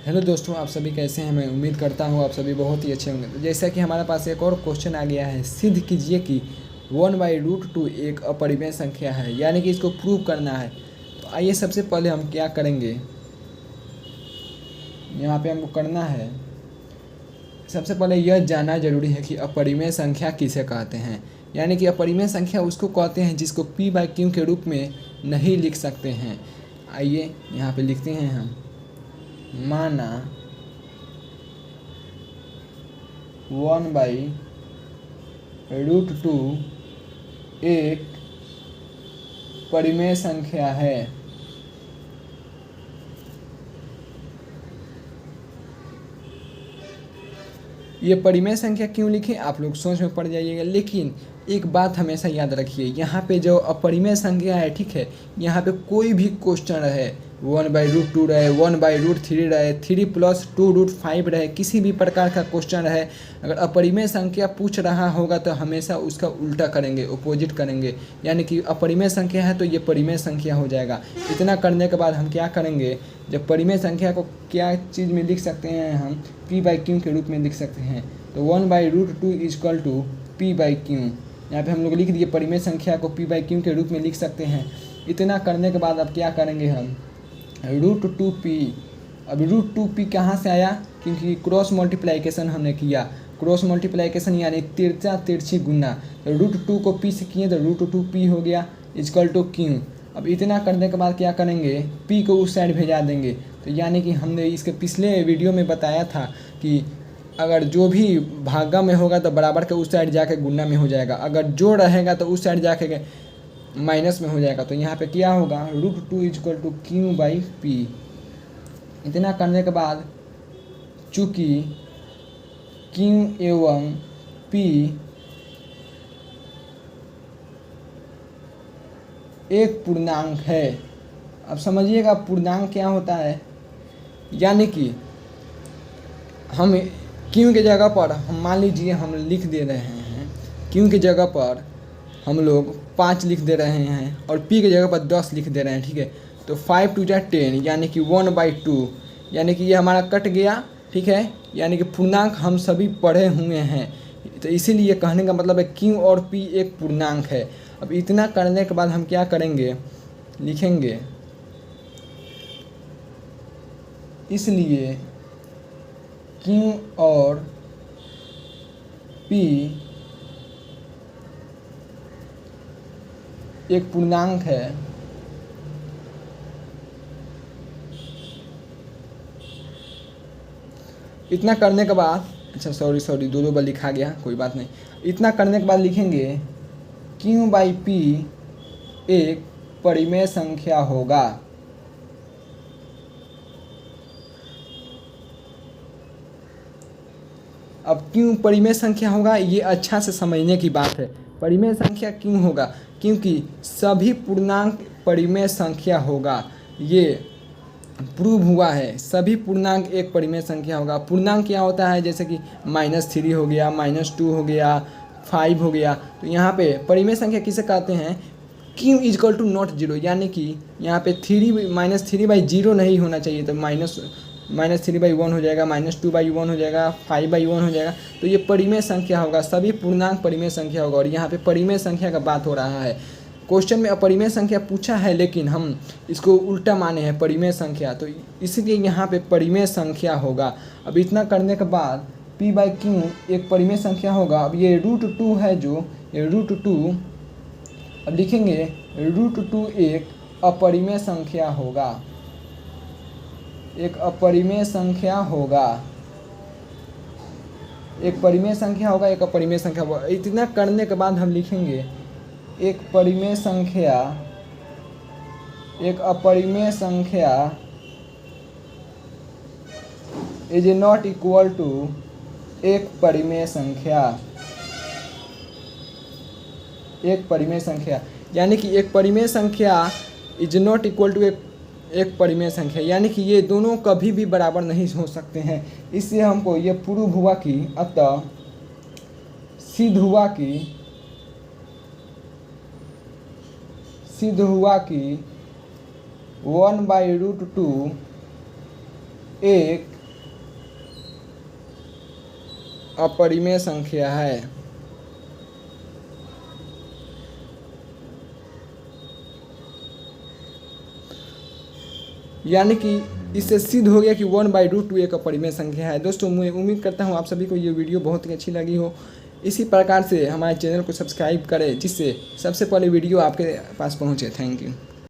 Hello दोस्तों, आप सभी कैसे हैं। मैं उम्मीद करता हूँ आप सभी बहुत ही अच्छे होंगे। तो जैसा कि हमारे पास एक और क्वेश्चन आ गया है, सिद्ध कीजिए कि 1/√2 एक अपरिमेय संख्या है, यानी कि इसको प्रूव करना है। तो आइए सबसे पहले हम क्या करेंगे, यहाँ पे हमको करना है, सबसे पहले यह जानना जरूरी है कि अपरिमेय संख्या किसे कहते हैं। यानी कि अपरिमेय संख्या उसको कहते हैं जिसको P/Q के रूप में नहीं लिख सकते हैं। आइए यहाँ पे लिखते हैं हम, माना 1/√2 एक परिमेय संख्या है। ये परिमेय संख्या क्यों लिखें आप लोग सोच में पड़ जाइएगा, लेकिन एक बात हमेशा याद रखिए, यहाँ पे जो अपरिमेय संख्या है, ठीक है, यहाँ पे कोई भी क्वेश्चन रहे, 1/√2 रहे, 1/√3 रहे, 3+2√5 रहे, किसी भी प्रकार का क्वेश्चन रहे, अगर अपरिमेय संख्या पूछ रहा होगा तो हमेशा उसका उल्टा करेंगे, अपोजिट करेंगे। यानी कि अपरिमेय संख्या है तो ये परिमेय संख्या हो जाएगा। इतना करने के बाद हम क्या करेंगे, जब परिमेय संख्या को क्या चीज़ में लिख सकते हैं, हम P/Q के रूप में लिख सकते हैं। तो 1/√2 = P/Q। यहाँ पे हम लोग लिख दिए, परिमेय संख्या को P/Q के रूप में लिख सकते हैं। इतना करने के बाद अब क्या करेंगे हम, √2p। अब √2p कहाँ से आया, क्योंकि क्रॉस मल्टीप्लाइकेशन हमने किया। क्रॉस मल्टीप्लाइकेशन यानी तिरछा तिरछी गुना, तो √2 को p से किए तो √2p हो गया =Q। अब इतना करने के बाद क्या करेंगे, p को उस साइड भेजा देंगे। तो यानी कि हमने इसके पिछले वीडियो में बताया था कि अगर जो भी भागा में होगा तो बराबर के उस साइड जाके गुना में हो जाएगा, अगर जो रहेगा तो उस साइड जाके माइनस में हो जाएगा। तो यहाँ पे क्या होगा, √2 = Q/P। इतना करने के बाद चूँकि Q एवं P एक पूर्णांक है। अब समझिएगा पूर्णांक क्या होता है, यानी कि हम Q के जगह पर हम मान लीजिए हम लिख दे रहे हैं, Q की जगह पर हम लोग 5 लिख दे रहे हैं और P की जगह पर 10 लिख दे रहे हैं, ठीक है। तो 5 × 10 यानी कि 1/2, यानी कि ये हमारा कट गया, ठीक है। यानी कि पूर्णांक हम सभी पढ़े हुए हैं, तो इसीलिए कहने का मतलब है Q और P एक पूर्णांक है। अब इतना करने के बाद हम क्या करेंगे, लिखेंगे, इसलिए Q और P एक पूर्णांक है। इतना करने के बाद, अच्छा सॉरी दो बार लिखा गया, कोई बात नहीं। इतना करने के बाद लिखेंगे Q/P एक परिमेय संख्या होगा। अब क्यों परिमेय संख्या होगा, ये अच्छा से समझने की बात है। परिमेय संख्या क्यों होगा, क्योंकि सभी पूर्णांक परिमेय संख्या होगा। ये प्रूव हुआ है, सभी पूर्णांक एक परिमेय संख्या होगा। पूर्णांक क्या होता है, जैसे कि -3 हो गया, -2 हो गया, 5 हो गया। तो यहाँ पे परिमेय संख्या किसे कहते हैं, Q = नॉट 0, यानी कि यहाँ पे -3/0 नहीं होना चाहिए, तो -3/1 हो जाएगा, -2/1 हो जाएगा, 5/1 हो जाएगा। तो ये परिमेय संख्या होगा, सभी पूर्णांक परिमेय संख्या होगा। और यहाँ पे परिमेय संख्या का बात हो रहा है। क्वेश्चन में अपरिमेय संख्या पूछा है, लेकिन हम इसको उल्टा माने हैं परिमेय संख्या, तो इसलिए यहाँ पे परिमेय संख्या होगा। अब इतना करने के बाद P/Q एक परिमेय संख्या होगा। अब ये √2 है, जो ये √2, अब लिखेंगे √2 एक अपरिमेय संख्या होगा, एक अपरिमेय संख्या होगा, एक परिमेय संख्या होगा, एक अपरिमेय संख्या होगा। इतना करने के बाद हम लिखेंगे एक परिमेय संख्या, एक अपरिमेय संख्या =, एक परिमेय संख्या, एक परिमेय संख्या। यानी कि एक परिमेय संख्या =, एक परिमेय संख्या, यानी कि ये दोनों कभी भी बराबर नहीं हो सकते हैं। इससे हमको ये प्रूव हुआ कि, अतः सिद्ध हुआ कि 1/√2 एक अपरिमेय संख्या है। यानी कि इससे सिद्ध हो गया कि 1/√2 एक अपरिमेय संख्या है। दोस्तों मैं उम्मीद करता हूँ आप सभी को ये वीडियो बहुत ही अच्छी लगी हो। इसी प्रकार से हमारे चैनल को सब्सक्राइब करें जिससे सबसे पहले वीडियो आपके पास पहुँचे। Thank you.